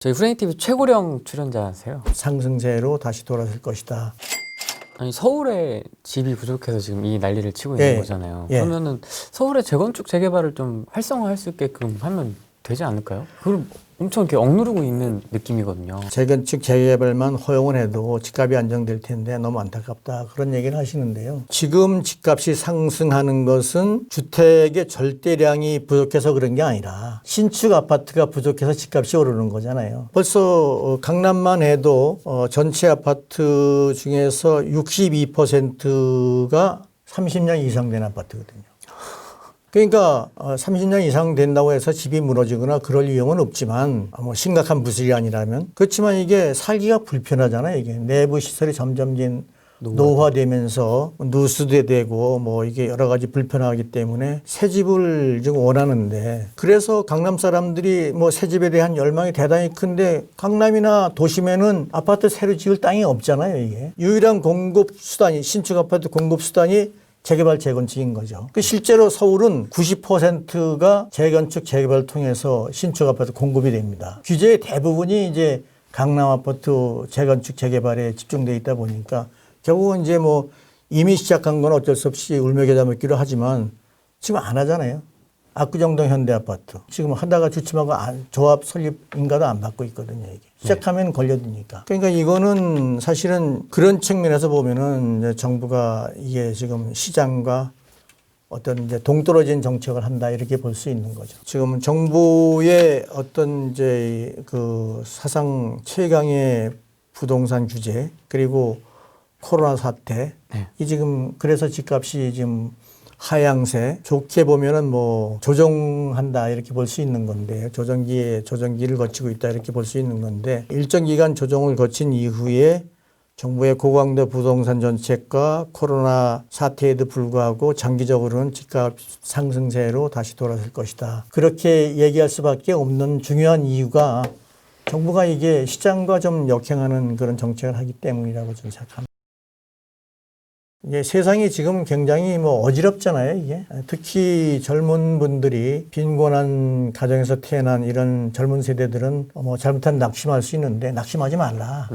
저희 후레이TV 최고령 출연자세요. 상승세로 다시 돌아설 것이다. 아니 서울에 집이 부족해서 지금 이 난리를 치고 있는 거잖아요. 그러면은 서울의 재건축 재개발을 좀 활성화할 수 있게끔 하면 되지 않을까요? 그걸 엄청 이렇게 억누르고 있는 느낌이거든요. 재건축 재개발만 허용을 해도 집값이 안정될 텐데 너무 안타깝다 그런 얘기를 하시는데요. 지금 집값이 상승하는 것은 주택의 절대량이 부족해서 그런 게 아니라 신축 아파트가 부족해서 집값이 오르는 거잖아요. 벌써 강남만 해도 전체 아파트 중에서 62%가 30년 이상 된 아파트거든요. 그러니까 30년 이상 된다고 해서 집이 무너지거나 그럴 위험은 없지만 뭐 심각한 부실이 아니라면 그렇지만 이게 살기가 불편하잖아요. 이게 내부 시설이 점점 노화되면서 누수도 되고 뭐 이게 여러 가지 불편하기 때문에 새 집을 지금 원하는데 그래서 강남 사람들이 뭐 새 집에 대한 열망이 대단히 큰데 강남이나 도심에는 아파트 새로 지을 땅이 없잖아요. 이게 유일한 공급 수단이 신축 아파트 공급 수단이 재개발 재건축인 거죠. 실제로 서울은 90%가 재건축 재개발을 통해서 신축 아파트 공급이 됩니다. 규제의 대부분이 이제 강남 아파트 재건축 재개발에 집중되어 있다 보니까 결국은 이제 뭐 이미 시작한 건 어쩔 수 없이 울며겨자 먹기로 하지만 지금 안 하잖아요. 압구정동 현대아파트 지금 하다가 주춤하고 조합 설립 인가도 안 받고 있거든요. 이게 시작하면 걸려드니까. 그러니까 이거는 사실은 그런 측면에서 보면은 이제 정부가 이게 지금 시장과 어떤 이제 동떨어진 정책을 한다 이렇게 볼 수 있는 거죠. 지금 정부의 어떤 이제 그 사상 최강의 부동산 규제 그리고 코로나 사태 이 지금 그래서 집값이 지금 하향세 좋게 보면은 뭐 조정한다 이렇게 볼 수 있는 건데 조정기를 거치고 있다 이렇게 볼 수 있는 건데 일정 기간 조정을 거친 이후에 정부의 고강도 부동산 정책과 코로나 사태에도 불구하고 장기적으로는 집값 상승세로 다시 돌아설 것이다. 그렇게 얘기할 수밖에 없는 중요한 이유가 정부가 이게 시장과 좀 역행하는 그런 정책을 하기 때문이라고 저는 생각합니다. 이게 세상이 지금 굉장히 뭐 어지럽잖아요, 이게. 특히 젊은 분들이 빈곤한 가정에서 태어난 이런 젊은 세대들은 뭐 잘못하면 낙심할 수 있는데 낙심하지 말라.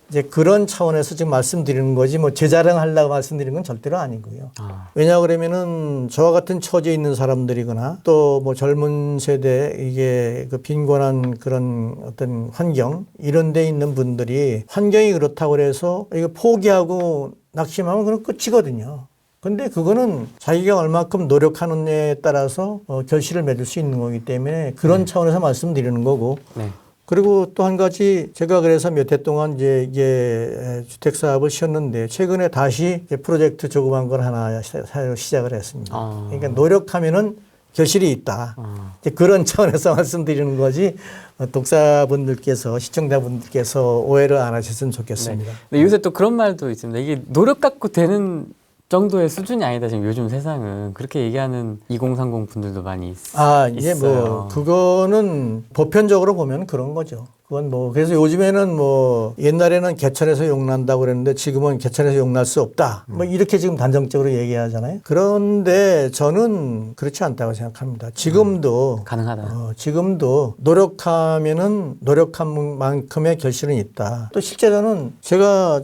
이제 그런 차원에서 지금 말씀드리는 거지 뭐 제 자랑하려고 말씀드리는 건 절대로 아니고요. 왜냐 그러면은 저와 같은 처지에 있는 사람들이거나 또 뭐 젊은 세대 이게 그 빈곤한 그런 어떤 환경 이런 데 있는 분들이 환경이 그렇다고 그래서 이거 포기하고 낙심하면 그건 끝이거든요. 근데 그거는 자기가 얼마큼 노력하느냐에 따라서 결실을 맺을 수 있는 거기 때문에 그런 차원에서 말씀드리는 거고. 그리고 또 한 가지 제가 그래서 몇 해 동안 이제 이게 주택 사업을 쉬었는데 최근에 다시 프로젝트 조그만 걸 하나 시작을 했습니다. 그러니까 노력하면은 결실이 있다. 이제 그런 차원에서 말씀드리는 거지 독자분들께서 시청자분들께서 오해를 안 하셨으면 좋겠습니다. 근데 요새 또 그런 말도 있습니다. 이게 노력 갖고 되는 정도의 수준이 아니다. 지금 요즘 세상은 그렇게 얘기하는 2030 분들도 많이 이제 있어요. 뭐 그거는 보편적으로 보면 그런 거죠. 그건 뭐 그래서 요즘에는 뭐 옛날에는 개천에서 용난다고 그랬는데 지금은 개천에서 용날 수 없다. 뭐 이렇게 지금 단정적으로 얘기하잖아요. 그런데 저는 그렇지 않다고 생각합니다. 지금도 가능하다. 지금도 노력하면은 노력한 만큼의 결실은 있다. 또 실제로는 제가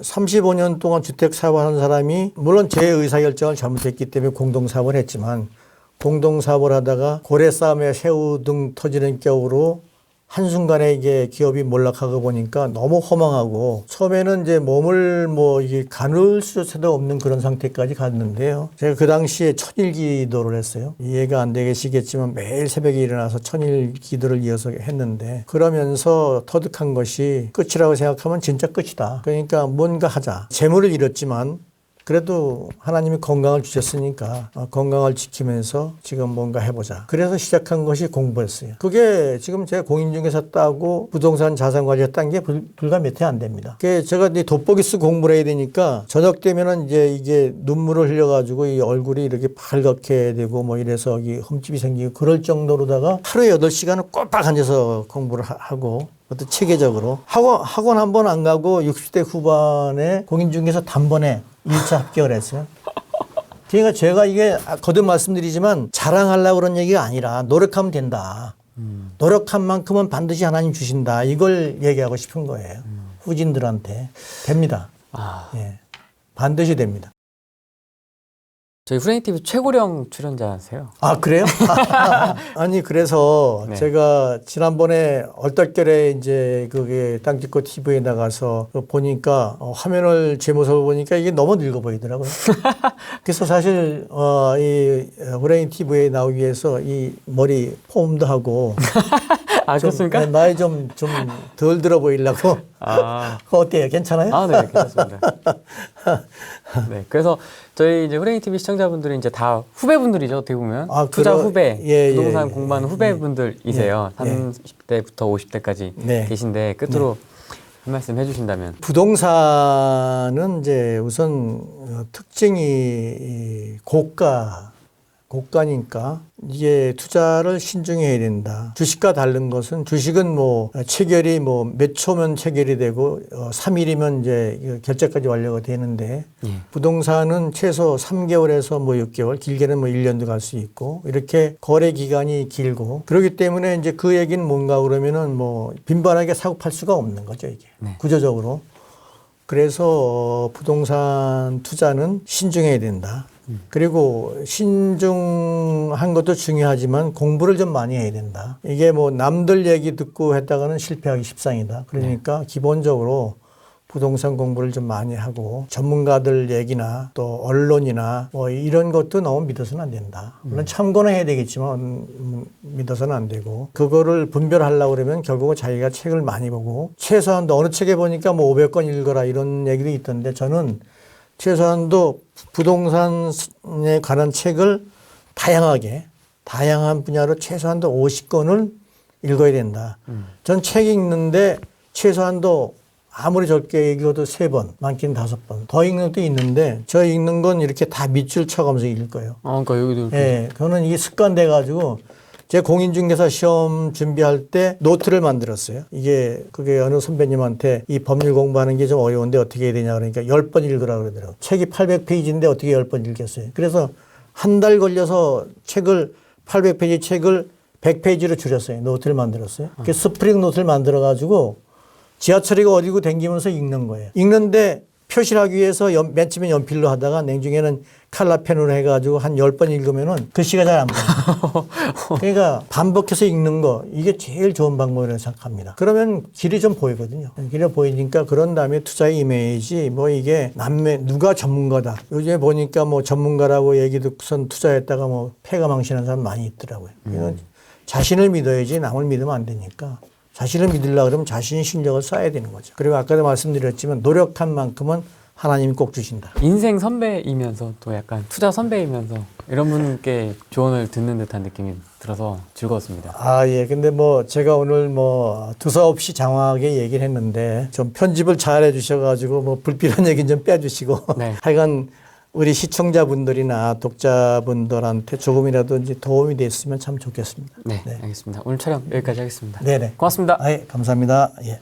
35년 동안 주택 사업을 하는 사람이 물론 제 의사결정을 잘못했기 때문에 공동사업을 했지만 공동사업을 하다가 고래 싸움에 새우 등 터지는 격으로 한순간에 이게 기업이 몰락하고 보니까 너무 허망하고 처음에는 이제 몸을 뭐 이게 가눌 수조차도 없는 그런 상태까지 갔는데요. 제가 그 당시에 천일 기도를 했어요. 이해가 안 되시겠지만 매일 새벽에 일어나서 천일 기도를 이어서 했는데 그러면서 터득한 것이 끝이라고 생각하면 진짜 끝이다. 그러니까 뭔가 하자. 재물을 잃었지만 그래도 하나님이 건강을 주셨으니까 건강을 지키면서 지금 뭔가 해보자. 그래서 시작한 것이 공부였어요. 그게 지금 제가 공인중개사 따고 부동산 자산관리사 딴 게 불과 몇 해 안 됩니다. 그게 제가 이제 돋보기 쓰고 공부를 해야 되니까 저녁 되면은 이제 이게 눈물을 흘려가지고 이 얼굴이 이렇게 빨갛게 되고 뭐 이래서 이 흠집이 생기고 그럴 정도로다가 하루에 8시간을 꼬박 앉아서 공부를 하고 그것도 체계적으로 학원 한 번 안 가고 60대 후반에 공인중개사 단번에 1차 합격을 했어요. 그러니까 제가 이게 거듭 말씀드리지만 자랑하려고 그런 얘기가 아니라 노력하면 된다. 노력한 만큼은 반드시 하나님 주신다. 이걸 얘기하고 싶은 거예요. 후진들한테. 됩니다. 예. 반드시 됩니다. 저희 후레인 TV 최고령 출연자세요. 아, 그래요? 아니, 그래서 네. 제가 지난번에 얼떨결에 이제 그게 땅짓고 TV에 나가서 보니까 화면을 제 모습을 보니까 이게 너무 늙어 보이더라고요. 그래서 사실 이 후레인 TV에 나오기 위해서 이 머리 폼도 하고 아, 그렇습니까? 나이 좀 덜 들어 보이려고. 어때요? 괜찮아요? 네, 괜찮습니다. 네, 그래서 저희 이제 후레인 TV 시청자분들은 이제 다 후배분들이죠, 어떻게 보면. 투자 후배, 부동산 공부하는 후배분들이세요. 30대부터 50대까지 네. 계신데 끝으로 한 말씀 해주신다면. 부동산은 이제 우선 특징이 이 고가니까 이게 투자를 신중히 해야 된다. 주식과 다른 것은 주식은 뭐 체결이 뭐 몇 초면 체결이 되고 3일이면 이제 결제까지 완료가 되는데 부동산은 최소 3개월에서 뭐 6개월, 길게는 뭐 1년도 갈 수 있고 이렇게 거래 기간이 길고 그렇기 때문에 이제 그 얘기는 뭔가 그러면은 뭐 빈번하게 사고 팔 수가 없는 거죠, 이게. 구조적으로. 그래서 부동산 투자는 신중해야 된다. 그리고 신중한 것도 중요하지만 공부를 좀 많이 해야 된다. 이게 뭐 남들 얘기 듣고 했다가는 실패하기 십상이다. 그러니까 기본적으로 부동산 공부를 좀 많이 하고 전문가들 얘기나 또 언론이나 뭐 이런 것도 너무 믿어서는 안 된다. 물론 참고는 해야 되겠지만 믿어서는 안 되고 그거를 분별하려고 그러면 결국은 자기가 책을 많이 보고 최소한도 어느 책에 보니까 뭐 500권 읽어라 이런 얘기도 있던데 저는 최소한도 부동산에 관한 책을 다양한 분야로 최소한도 50권을 읽어야 된다. 전 책 읽는데 최소한도 아무리 적게 읽어도 3번, 많게는 5번. 더 읽는 것도 있는데 저 읽는 건 이렇게 다 밑줄 쳐가면서 읽을 거예요. 그러니까 여기도 이렇게. 예, 그거는 이게 습관돼가지고 제 공인중개사 시험 준비할 때 노트를 만들었어요. 그게 어느 선배님한테 이 법률 공부하는 게 좀 어려운데 어떻게 해야 되냐 그러니까 10번 읽으라 그러더라고요. 책이 800페이지인데 어떻게 10번 읽겠어요. 그래서 한 달 걸려서 800페이지 책을 100페이지로 줄였어요. 노트를 만들었어요. 그 스프링 노트를 만들어가지고 지하철이고 어디고 댕기면서 읽는 거예요. 읽는데 표시를 하기 위해서 맨 처음에 연필로 하다가 냉중에는 칼라펜으로 해가지고 한 10번 읽으면은 글씨가 잘 안 보여요. 그러니까 반복해서 읽는 거 이게 제일 좋은 방법이라고 생각합니다. 그러면 길이 좀 보이거든요. 길이 보이니까 그런 다음에 투자의 이미지 뭐 이게 누가 전문가다. 요즘에 보니까 뭐 전문가라고 얘기 듣고선 투자했다가 뭐 패가 망신한 사람 많이 있더라고요. 자신을 믿어야지 남을 믿으면 안 되니까. 자신을 믿으려고 그러면 자신의 실력을 쌓아야 되는 거죠. 그리고 아까도 말씀드렸지만 노력한 만큼은 하나님이 꼭 주신다. 인생 선배이면서 또 약간 투자 선배이면서 이런 분께 조언을 듣는 듯한 느낌이 들어서 즐거웠습니다. 예. 근데 뭐 제가 오늘 뭐 두서없이 장황하게 얘기를 했는데 좀 편집을 잘 해주셔가지고 뭐 불필요한 얘기는 좀 빼주시고 하여간 우리 시청자분들이나 독자분들한테 조금이라도 이제 도움이 됐으면 참 좋겠습니다. 네, 알겠습니다. 오늘 촬영 여기까지 하겠습니다. 네네. 고맙습니다. 감사합니다. 예.